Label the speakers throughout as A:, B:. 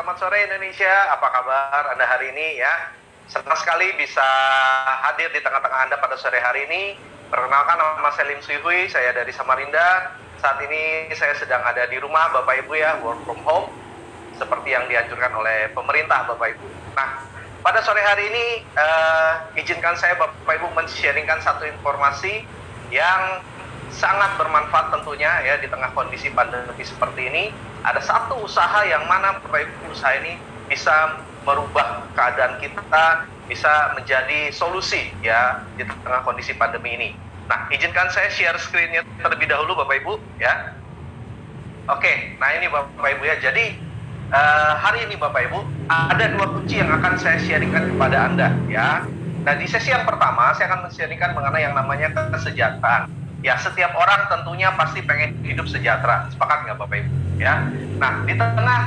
A: selamat sore Indonesia. Apa kabar Anda hari ini ya? Senang sekali bisa hadir di tengah-tengah Anda pada sore hari ini. Perkenalkan, nama saya Lim Suihui, saya dari Samarinda. Saat ini saya sedang ada di rumah Bapak Ibu ya, work from home, seperti yang dianjurkan oleh pemerintah Bapak Ibu. Nah, pada sore hari ini izinkan saya Bapak Ibu men-sharingkan satu informasi yang sangat bermanfaat tentunya ya di tengah kondisi pandemi seperti ini. Ada satu usaha yang mana Bapak Ibu usaha ini bisa merubah keadaan kita, bisa menjadi solusi ya di tengah kondisi pandemi ini. Nah, izinkan saya share screen-nya terlebih dahulu Bapak Ibu ya. Oke, nah ini Bapak Ibu ya. Jadi hari ini Bapak Ibu ada dua kunci yang akan saya sharingkan kepada Anda ya. Nah, di sesi yang pertama saya akan men-sharingkan mengenai yang namanya kesejahteraan. Ya, setiap orang tentunya pasti pengen hidup sejahtera. Sepakat nggak Bapak Ibu? Ya. Nah, di tengah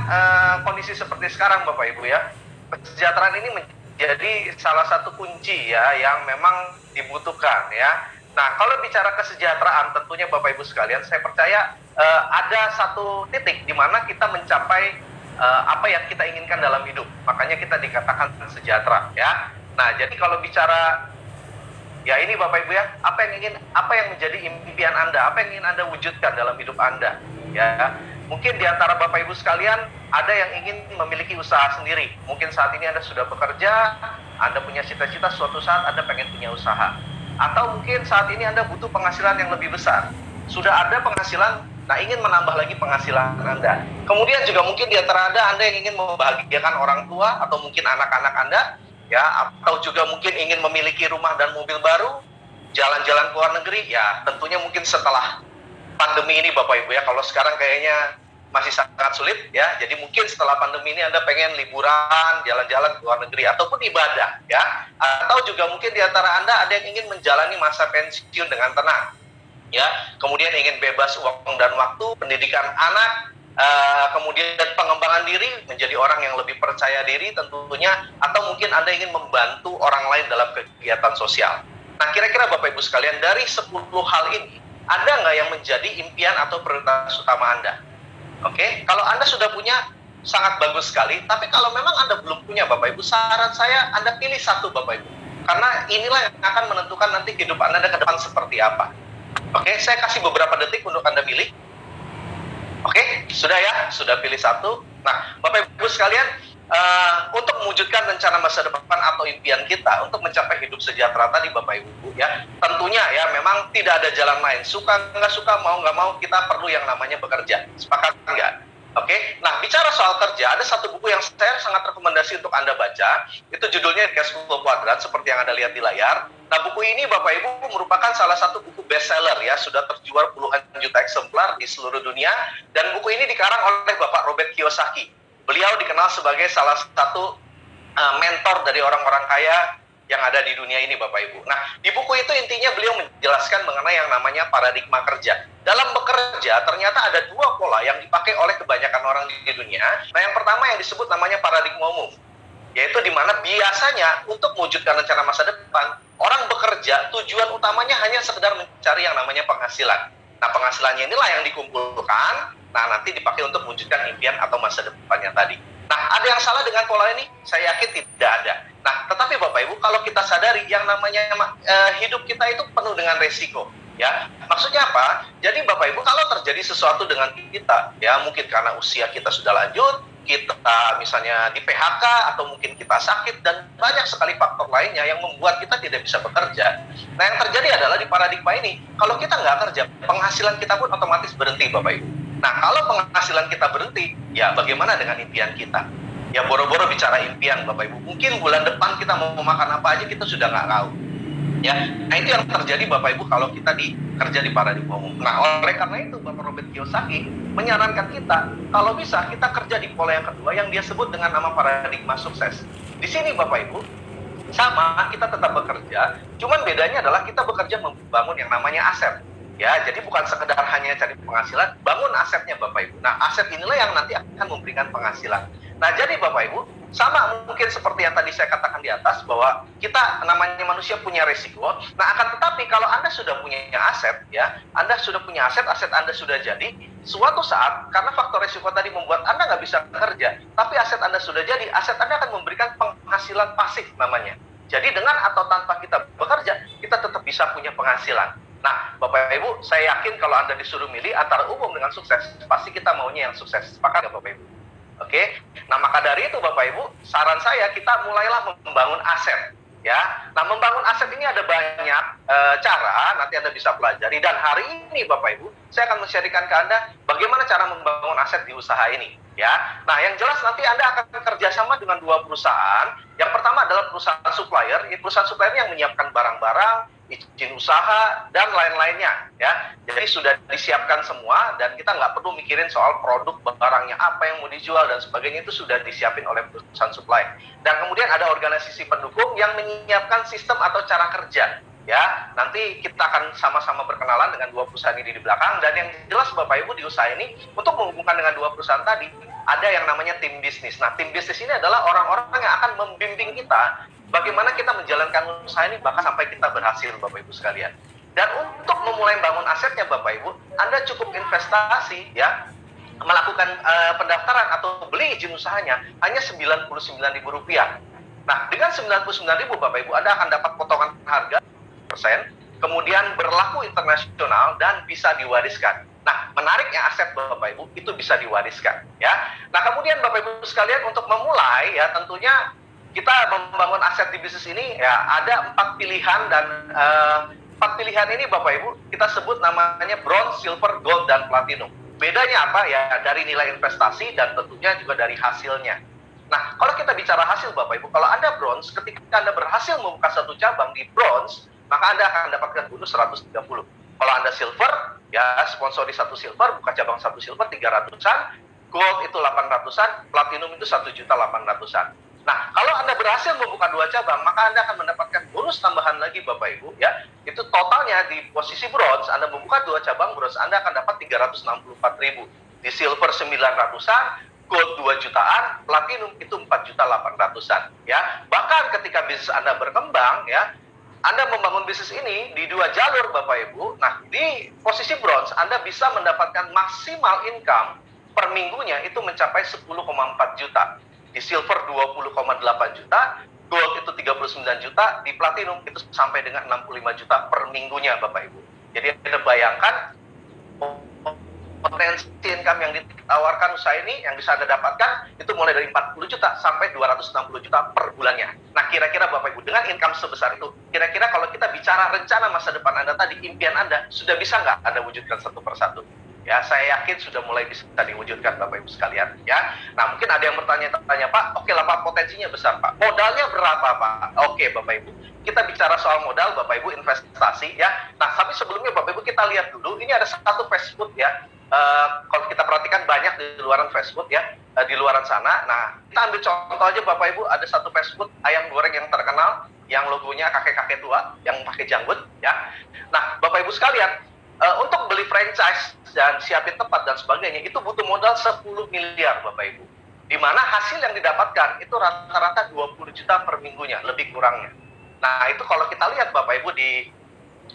A: kondisi seperti sekarang Bapak Ibu ya, kesejahteraan ini menjadi salah satu kunci ya yang memang dibutuhkan ya. Nah, kalau bicara kesejahteraan tentunya Bapak Ibu sekalian, saya percaya ada satu titik di mana kita mencapai apa yang kita inginkan dalam hidup. Makanya kita dikatakan sejahtera ya. Nah, jadi kalau bicara ya ini Bapak Ibu ya, apa yang menjadi impian Anda, apa yang ingin Anda wujudkan dalam hidup Anda ya. Mungkin di antara Bapak Ibu sekalian ada yang ingin memiliki usaha sendiri. Mungkin saat ini Anda sudah bekerja, Anda punya cita-cita suatu saat Anda pengen punya usaha. Atau mungkin saat ini Anda butuh penghasilan yang lebih besar. Sudah ada penghasilan, nah ingin menambah lagi penghasilan Anda. Kemudian juga mungkin di antara Anda yang ingin membahagiakan orang tua atau mungkin anak-anak Anda ya, atau juga mungkin ingin memiliki rumah dan mobil baru, jalan-jalan ke luar negeri, ya tentunya mungkin setelah pandemi ini Bapak Ibu ya, kalau sekarang kayaknya masih sangat sulit ya, jadi mungkin setelah pandemi ini Anda pengen liburan, jalan-jalan ke luar negeri, ataupun ibadah ya, atau juga mungkin di antara Anda ada yang ingin menjalani masa pensiun dengan tenang ya, kemudian ingin bebas uang dan waktu, pendidikan anak, kemudian pengembangan diri menjadi orang yang lebih percaya diri tentunya, atau mungkin Anda ingin membantu orang lain dalam kegiatan sosial. Nah, kira-kira Bapak Ibu sekalian, dari 10 hal ini ada nggak yang menjadi impian atau prioritas utama Anda? Oke, kalau Anda sudah punya, sangat bagus sekali. Tapi kalau memang Anda belum punya Bapak Ibu, saran saya Anda pilih satu Bapak Ibu, karena inilah yang akan menentukan nanti hidup Anda ke depan seperti apa. Oke, saya kasih beberapa detik untuk Anda pilih. Oke, sudah ya, sudah pilih satu. Nah, Bapak Ibu sekalian, untuk mewujudkan rencana masa depan atau impian kita untuk mencapai hidup sejahtera tadi Bapak Ibu ya, tentunya ya memang tidak ada jalan lain. Suka nggak suka, mau nggak mau, kita perlu yang namanya bekerja. Sepakat nggak? Oke, nah bicara soal kerja, ada satu buku yang saya sangat rekomendasi untuk Anda baca. Itu judulnya Cash Flow Quadrant, seperti yang Anda lihat di layar. Nah, buku ini Bapak Ibu merupakan salah satu buku bestseller ya, sudah terjual puluhan juta eksemplar di seluruh dunia. Dan buku ini dikarang oleh Bapak Robert Kiyosaki. Beliau dikenal sebagai salah satu mentor dari orang-orang kaya yang ada di dunia ini Bapak Ibu. Nah, di buku itu intinya beliau menjelaskan mengenai yang namanya paradigma kerja. Dalam bekerja ternyata ada dua pola yang dipakai oleh kebanyakan orang di dunia. Nah, yang pertama yang disebut namanya paradigma umum, yaitu di mana biasanya untuk mewujudkan rencana masa depan, orang bekerja tujuan utamanya hanya sekedar mencari yang namanya penghasilan. Nah, penghasilannya inilah yang dikumpulkan, nah nanti dipakai untuk mewujudkan impian atau masa depannya tadi. Nah, ada yang salah dengan pola ini? Saya yakin tidak ada. Nah, tetapi Bapak Ibu, kalau kita sadari yang namanya hidup kita itu penuh dengan resiko. Ya, maksudnya apa? Jadi Bapak Ibu, kalau terjadi sesuatu dengan kita, ya mungkin karena usia kita sudah lanjut, kita misalnya di PHK, atau mungkin kita sakit, dan banyak sekali faktor lainnya yang membuat kita tidak bisa bekerja. Nah, yang terjadi adalah di paradigma ini, kalau kita nggak kerja, penghasilan kita pun otomatis berhenti Bapak Ibu. Nah, kalau penghasilan kita berhenti, ya bagaimana dengan impian kita? Ya boro-boro bicara impian Bapak Ibu, mungkin bulan depan kita mau makan apa aja kita sudah nggak tahu. Ya, nah itu yang terjadi Bapak Ibu kalau kita kerja di paradigma umum. Nah, oleh karena itu Bapak Robert Kiyosaki menyarankan kita kalau bisa kita kerja di pola yang kedua yang dia sebut dengan nama paradigma sukses. Di sini Bapak Ibu sama, kita tetap bekerja, cuman bedanya adalah kita bekerja membangun yang namanya aset. Ya, jadi bukan sekedar hanya cari penghasilan, bangun asetnya Bapak Ibu. Nah, aset inilah yang nanti akan memberikan penghasilan. Nah, jadi Bapak Ibu, Sama mungkin seperti yang tadi saya katakan di atas, bahwa kita namanya manusia punya resiko. Nah, akan tetapi kalau Anda sudah punya aset, ya, Anda sudah punya aset, aset Anda sudah jadi, suatu saat, karena faktor resiko tadi membuat Anda nggak bisa bekerja, tapi aset Anda sudah jadi, aset Anda akan memberikan penghasilan pasif namanya. Jadi dengan atau tanpa kita bekerja, kita tetap bisa punya penghasilan. Nah, Bapak Ibu, saya yakin kalau Anda disuruh milih antara umum dengan sukses, pasti kita maunya yang sukses. Sepakat nggak Bapak Ibu? Oke, nah maka dari itu Bapak Ibu, saran saya kita mulailah membangun aset, ya. Nah, membangun aset ini ada banyak cara, nanti Anda bisa pelajari. Dan hari ini Bapak Ibu, saya akan men-sharekan ke Anda bagaimana cara membangun aset di usaha ini, ya. Nah, yang jelas nanti Anda akan kerjasama dengan dua perusahaan. Yang pertama adalah perusahaan supplier, perusahaan supplier yang menyiapkan barang-barang, izin usaha, dan lain-lainnya, ya. Jadi sudah disiapkan semua, dan kita nggak perlu mikirin soal produk barangnya apa yang mau dijual dan sebagainya, itu sudah disiapin oleh perusahaan supply. Dan kemudian ada organisasi pendukung yang menyiapkan sistem atau cara kerja, ya. Nanti kita akan sama-sama berkenalan dengan dua perusahaan ini di belakang. Dan yang jelas Bapak Ibu, di usaha ini untuk menghubungkan dengan dua perusahaan tadi, ada yang namanya tim bisnis. Nah, tim bisnis ini adalah orang-orang yang akan membimbing kita bagaimana kita menjalankan usaha ini bahkan sampai kita berhasil, Bapak Ibu sekalian. Dan untuk memulai bangun asetnya Bapak Ibu, Anda cukup investasi, ya, melakukan pendaftaran atau beli izin usahanya hanya Rp99.000. Nah, dengan Rp99.000 Bapak Ibu, Anda akan dapat potongan harga persen, kemudian berlaku internasional dan bisa diwariskan. Nah, menariknya aset Bapak Ibu itu bisa diwariskan, ya. Nah, kemudian Bapak Ibu sekalian, untuk memulai, ya, tentunya kita membangun aset di bisnis ini, ya, ada 4 pilihan. Dan 4 pilihan ini Bapak Ibu kita sebut namanya bronze, silver, gold, dan platinum. Bedanya apa? Ya, dari nilai investasi dan tentunya juga dari hasilnya. Nah, kalau kita bicara hasil Bapak Ibu, kalau Anda bronze, ketika Anda berhasil membuka satu cabang di bronze, maka Anda akan dapatkan bonus 130. Kalau Anda silver, ya, sponsori satu silver, buka cabang satu silver 300-an, gold itu 800-an, platinum itu 1.800.000-an. Nah, kalau Anda berhasil membuka 2 cabang, maka Anda akan mendapatkan bonus tambahan lagi Bapak Ibu, ya. Itu totalnya di posisi bronze, Anda membuka 2 cabang bronze, Anda akan dapat 364.000. Di silver 900-an, gold 2 jutaan, platinum itu 4.800.000-an, ya. Bahkan ketika bisnis Anda berkembang, ya, Anda membangun bisnis ini di 2 jalur Bapak Ibu. Nah, di posisi bronze Anda bisa mendapatkan maksimal income per minggunya itu mencapai 10,4 juta. Di silver 20,8 juta, gold itu 39 juta, di platinum itu sampai dengan 65 juta per minggunya Bapak Ibu. Jadi Anda bayangkan potensi income yang ditawarkan usaha ini yang bisa Anda dapatkan itu mulai dari 40 juta sampai 260 juta per bulannya. Nah, kira-kira Bapak Ibu, dengan income sebesar itu, kira-kira kalau kita bicara rencana masa depan Anda tadi, impian Anda, sudah bisa nggak Anda wujudkan satu persatu? Ya, saya yakin sudah mulai bisa diwujudkan Bapak Ibu sekalian, ya. Nah, mungkin ada yang bertanya-tanya, Pak, oke lah Pak, potensinya besar Pak. Modalnya berapa Pak? Oke Bapak Ibu, kita bicara soal modal Bapak Ibu, investasi, ya. Nah, tapi sebelumnya Bapak Ibu kita lihat dulu, ini ada satu fast food, ya. Kalau kita perhatikan banyak di luaran fast food, ya, di luaran sana. Nah, kita ambil contoh aja Bapak Ibu, ada satu fast food ayam goreng yang terkenal, yang logonya kakek-kakek tua, yang pakai janggut, ya. Nah, Bapak Ibu sekalian, untuk beli franchise dan siapin tempat dan sebagainya itu butuh modal 10 miliar Bapak Ibu. Di mana hasil yang didapatkan itu rata-rata 20 juta per minggunya, lebih kurangnya. Nah, itu kalau kita lihat Bapak Ibu di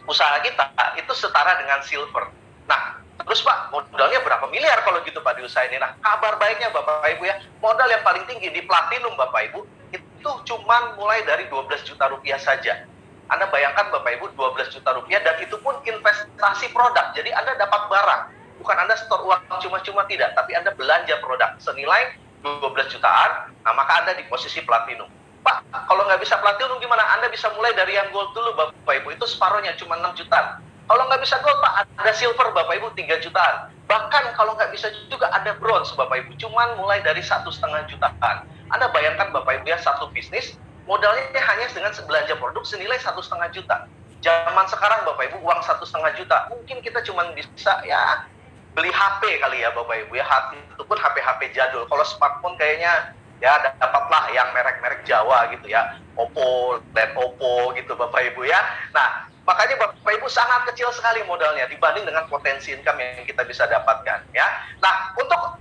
A: usaha kita itu setara dengan silver. Nah, terus Pak, modalnya berapa miliar kalau gitu Pak di usaha ini? Nah, kabar baiknya Bapak Ibu, ya, modal yang paling tinggi di platinum Bapak Ibu itu cuma mulai dari 12 juta rupiah saja. Anda bayangkan Bapak Ibu, 12 juta rupiah, dan itu pun investasi produk. Jadi Anda dapat barang, bukan Anda store uang cuma-cuma, tidak, tapi Anda belanja produk senilai 12 jutaan, nah maka Anda di posisi platinum. Pak, kalau nggak bisa platinum gimana? Anda bisa mulai dari yang gold dulu Bapak Ibu, itu separuhnya cuma 6 jutaan. Kalau nggak bisa gold Pak, ada silver Bapak Ibu 3 jutaan. Bahkan kalau nggak bisa juga ada bronze Bapak Ibu, cuma mulai dari 1,5 jutaan. Anda bayangkan Bapak Ibu, ya, satu bisnis modalnya hanya dengan belanja produk senilai 1,5 juta. Zaman sekarang Bapak Ibu, uang 1,5 juta, mungkin kita cuma bisa, ya, beli HP kali ya Bapak Ibu, ya, itu pun HP-HP jadul. Kalau smartphone kayaknya, ya, dapatlah yang merek-merek Jawa gitu, ya, Oppo, Oppo gitu Bapak Ibu, ya. Nah, Makanya Bapak Ibu sangat kecil sekali modalnya dibanding dengan potensi income yang kita bisa dapatkan ya. Nah, untuk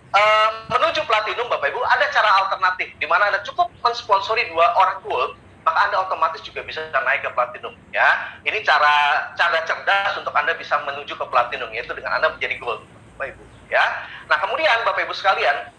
A: menuju platinum Bapak Ibu ada cara alternatif di mana Anda cukup mensponsori 2 orang gold, maka Anda otomatis juga bisa naik ke platinum ya. Ini cara cerdas untuk Anda bisa menuju ke platinum, yaitu dengan Anda menjadi gold Bapak Ibu ya. Nah, kemudian Bapak Ibu sekalian,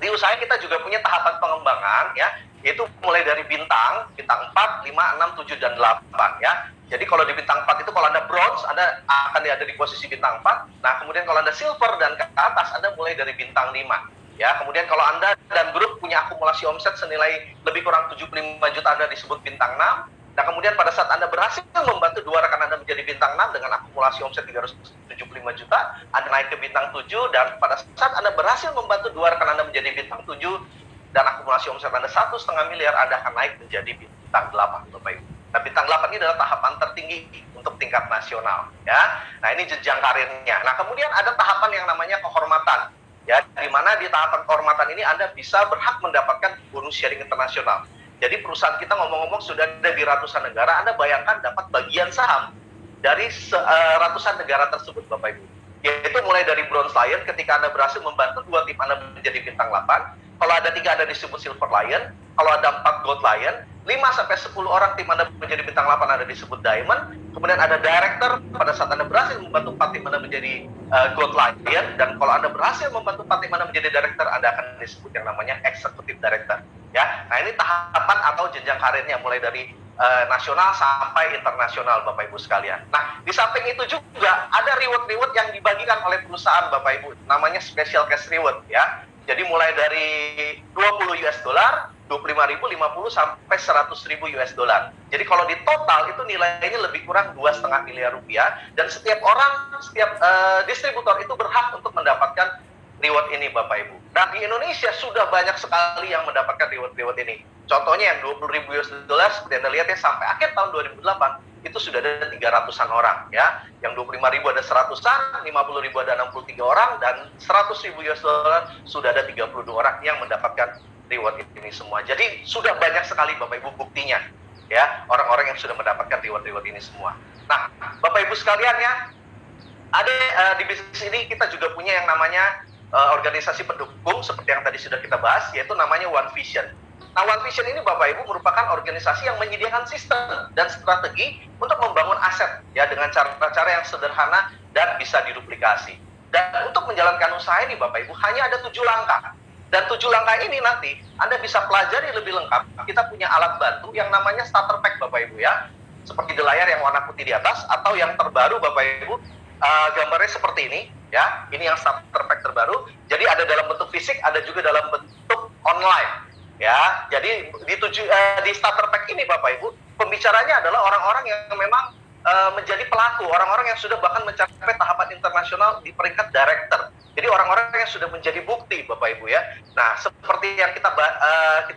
A: di usaha kita juga punya tahapan pengembangan ya, yaitu mulai dari bintang 4, 5, 6, 7 dan 8 ya. Jadi kalau di bintang 4 itu kalau Anda bronze, Anda akan ada di posisi bintang 4. Nah, kemudian kalau Anda silver dan ke atas, Anda mulai dari bintang 5. Ya, kemudian kalau Anda dan grup punya akumulasi omset senilai lebih kurang 75 juta, Anda disebut bintang 6. Nah, kemudian pada saat Anda berhasil membantu 2 rekan Anda menjadi bintang 6 dengan akumulasi omset 375 juta, Anda naik ke bintang 7, dan pada saat Anda berhasil membantu 2 rekan Anda menjadi bintang 7 dan akumulasi omset Anda 1,5 miliar, Anda akan naik menjadi bintang 8, Bapak Ibu. Nah, bintang 8 ini adalah tahapan tertinggi untuk tingkat nasional ya. Nah, ini jenjang karirnya. Nah, kemudian ada tahapan yang namanya kehormatan ya, di mana di tahapan kehormatan ini Anda bisa berhak mendapatkan bonus sharing internasional. Jadi perusahaan kita ngomong-ngomong sudah ada di ratusan negara, Anda bayangkan dapat bagian saham dari ratusan negara tersebut Bapak Ibu. Yaitu mulai dari Bronze Lion ketika Anda berhasil membantu 2 tim Anda menjadi bintang 8, kalau ada 3 Anda disebut Silver Lion, kalau ada 4 Gold Lion, 5-10 orang tim Anda menjadi bintang 8 Anda disebut Diamond, kemudian ada Director pada saat Anda berhasil membantu 4 tim Anda menjadi Gold Lion, dan kalau Anda berhasil membantu 4 tim Anda menjadi Director, Anda akan disebut yang namanya Executive Director ya. Nah, ini tahapan atau jenjang karirnya mulai dari nasional sampai internasional Bapak Ibu sekalian. Nah, di samping itu juga ada reward-reward yang dibagikan oleh perusahaan Bapak Ibu, namanya special cash reward ya. Jadi mulai dari 20 US dollar, 25.000, 50 sampai 100.000 US dollar. Jadi kalau di total itu nilainya lebih kurang 2,5 miliar rupiah, dan setiap orang, setiap distributor itu berhak untuk mendapatkan reward ini Bapak Ibu. Dan di Indonesia sudah banyak sekali yang mendapatkan reward-reward ini. Contohnya yang 20.000 US dollar seperti Anda lihat ya, sampai akhir tahun 2008 itu sudah ada 300-an orang ya. Yang 25.000 ada 100-an, 50.000 ada 63 orang, dan 100.000 US dollar sudah ada 32 orang yang mendapatkan reward ini semua. Jadi sudah banyak sekali Bapak Ibu buktinya ya, orang-orang yang sudah mendapatkan reward-reward ini semua. Nah, Bapak Ibu sekalian ya, ada di bisnis ini kita juga punya yang namanya organisasi pendukung seperti yang tadi sudah kita bahas, yaitu namanya One Vision. Nah, One Vision ini Bapak Ibu merupakan organisasi yang menyediakan sistem dan strategi untuk membangun aset ya, dengan cara-cara yang sederhana dan bisa diduplikasi. Dan untuk menjalankan usaha ini Bapak Ibu hanya ada 7 langkah. Dan 7 langkah ini nanti Anda bisa pelajari lebih lengkap. Kita punya alat bantu yang namanya starter pack Bapak Ibu ya, seperti di layar yang warna putih di atas, atau yang terbaru Bapak Ibu gambarnya seperti ini ya. Ini yang starter pack terbaru. Jadi ada dalam bentuk fisik, ada juga dalam bentuk online ya. Jadi di starter pack ini Bapak Ibu, pembicaranya adalah orang-orang yang memang menjadi pelaku, orang-orang yang sudah bahkan mencapai tahapan internasional di peringkat director. Jadi orang-orang yang sudah menjadi bukti Bapak Ibu ya. Nah, seperti yang kita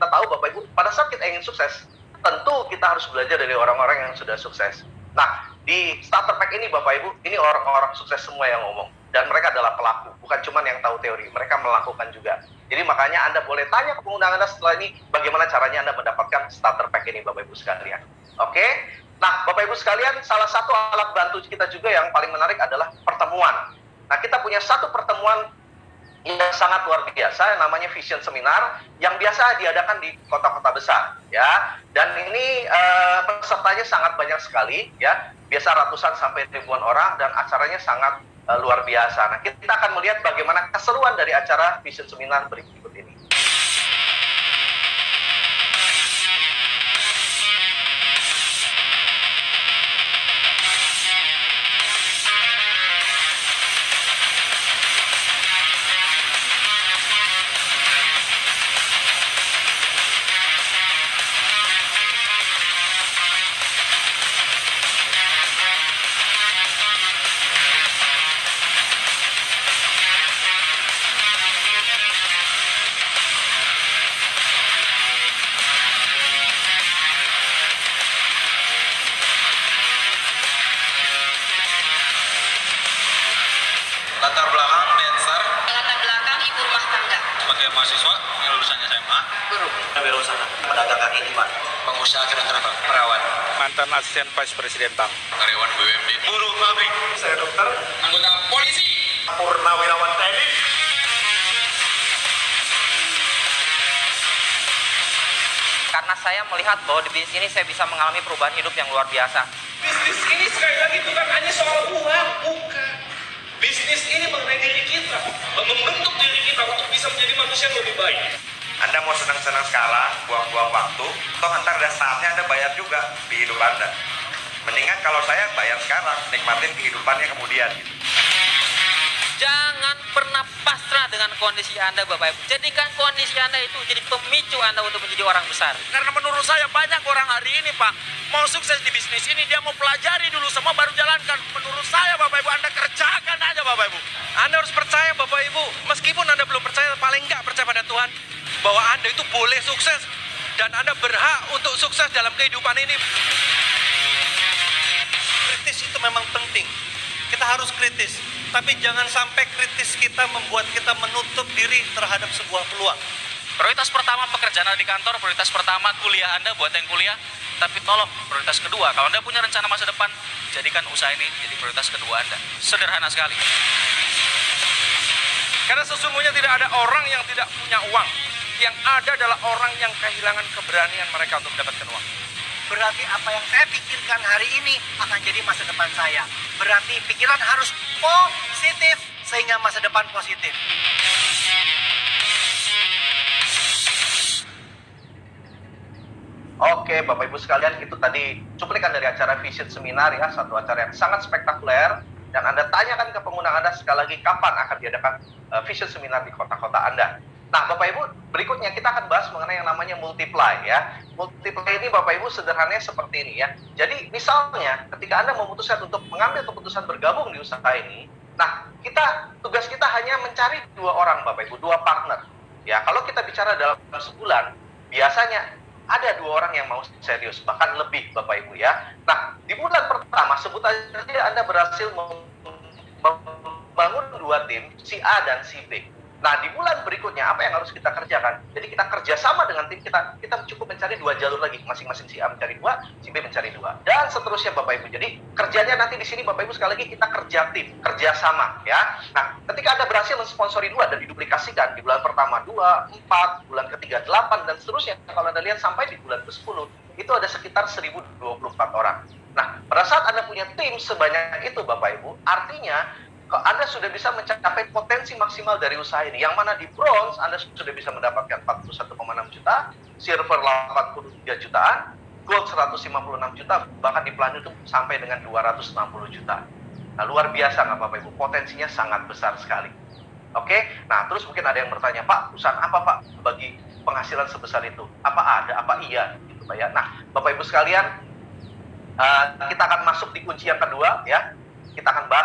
A: tahu Bapak Ibu, pada saat kita ingin sukses, tentu kita harus belajar dari orang-orang yang sudah sukses. Nah, di starter pack ini Bapak Ibu, ini orang-orang sukses semua yang ngomong, dan mereka adalah pelaku, bukan cuma yang tahu teori, mereka melakukan juga. Jadi makanya Anda boleh tanya ke pengundangan Anda setelah ini, bagaimana caranya Anda mendapatkan starter pack ini Bapak Ibu sekalian. Oke? Nah, Bapak Ibu sekalian, salah satu alat bantu kita juga yang paling menarik adalah pertemuan. Nah, kita punya satu pertemuan yang sangat luar biasa, yang namanya Vision Seminar, yang biasa diadakan di kota-kota besar ya. Dan ini pesertanya sangat banyak sekali ya, biasa ratusan sampai ribuan orang, dan acaranya sangat luar biasa. Nah, kita akan melihat bagaimana keseruan dari acara Vision Seminar berikut ini.
B: Latar belakang dancer.
C: Latar belakang ibu rumah tangga.
B: Sebagai mahasiswa yang lulusan SMA. Pak? Berusaha. Pedagang kaki lima. Pengusaha kedokteran Pak. Perawat.
C: Mantan asisten Vice Presiden Bank.
B: Karyawan BUMD. Buruh pabrik.
C: Saya dokter.
B: Anggota polisi.
C: Purnawirawan TNI.
D: Karena saya melihat bahwa di bisnis ini saya bisa mengalami perubahan hidup yang luar biasa.
E: Bisnis ini sekali lagi bukan hanya soal uang, bukan. Bisnis ini mengenai diri kita, membentuk diri kita untuk bisa menjadi manusia yang lebih baik.
A: Anda mau senang-senang skala, buang-buang waktu, toh ntar ada saatnya Anda bayar juga di hidup Anda. Mendingan kalau saya bayar sekarang, nikmatin kehidupannya kemudian.
D: Jangan pernah pasrah dengan kondisi Anda, Bapak Ibu. Jadikan kondisi Anda itu jadi pemicu Anda untuk menjadi orang besar.
C: Karena menurut saya banyak orang hari ini, Pak, mau sukses di bisnis ini, dia mau pelajari dulu semua baru jalankan. Menurut saya, Bapak Ibu, Anda kerjakan aja, Bapak Ibu. Anda harus percaya, Bapak Ibu, meskipun Anda belum percaya, paling nggak percaya pada Tuhan, bahwa Anda itu boleh sukses, dan Anda berhak untuk sukses dalam kehidupan ini. Kritis itu memang penting. Kita harus kritis, tapi jangan sampai kritis kita membuat kita menutup diri terhadap sebuah peluang.
D: Prioritas pertama pekerjaan Anda di kantor, prioritas pertama kuliah Anda buat yang kuliah. Tapi tolong, prioritas kedua, kalau Anda punya rencana masa depan, jadikan usaha ini jadi prioritas kedua Anda. Sederhana sekali.
C: Karena sesungguhnya tidak ada orang yang tidak punya uang. Yang ada adalah orang yang kehilangan keberanian mereka untuk mendapatkan uang.
B: Berarti apa yang saya pikirkan hari ini akan jadi masa depan saya. Berarti pikiran harus positif sehingga masa depan positif.
A: Oke, Bapak Ibu sekalian, itu tadi cuplikan dari acara Vision Seminar ya, satu acara yang sangat spektakuler. Dan Anda tanyakan ke pengguna Anda sekali lagi kapan akan diadakan Vision Seminar di kota-kota Anda. Nah, Bapak Ibu, berikutnya kita akan bahas mengenai yang namanya multiply ya. Multiply ini Bapak Ibu sederhananya seperti ini ya. Jadi misalnya ketika Anda memutuskan untuk mengambil keputusan bergabung di usaha ini, nah tugas kita hanya mencari 2 orang Bapak Ibu, 2 partner. Ya, kalau kita bicara dalam sebulan, biasanya ada 2 orang yang mau serius, bahkan lebih Bapak Ibu ya. Nah, di bulan pertama sebut aja Anda berhasil membangun 2 tim, si A dan si B. Nah, di bulan berikutnya apa yang harus kita kerjakan? Jadi kita kerjasama dengan tim kita cukup mencari 2 jalur lagi, masing-masing si A mencari 2, si B mencari 2, dan seterusnya Bapak Ibu. Jadi kerjanya nanti di sini Bapak Ibu sekali lagi kita kerja tim, kerjasama ya. Nah, ketika Anda berhasil mensponsori 2 dan diduplikasikan di bulan pertama 2, 4, bulan ketiga 8 dan seterusnya. Kalau Anda lihat sampai di bulan ke-10 itu ada sekitar 1024 orang. Nah, pada saat Anda punya tim sebanyak itu Bapak Ibu, artinya Anda sudah bisa mencapai potensi maksimal dari usaha ini. Yang mana di bronze Anda sudah bisa mendapatkan 41,6 juta, silver 83 jutaan, gold 156 juta, bahkan di platinum itu sampai dengan 260 juta. Nah, luar biasa nggak Bapak Ibu? Potensinya sangat besar sekali. Oke, nah terus mungkin ada yang bertanya, Pak, perusahaan apa Pak bagi penghasilan sebesar itu? Apa ada? Apa iya? Gitu Pak ya. Nah, Bapak Ibu sekalian, kita akan masuk di kunci yang kedua ya. Kita akan bahas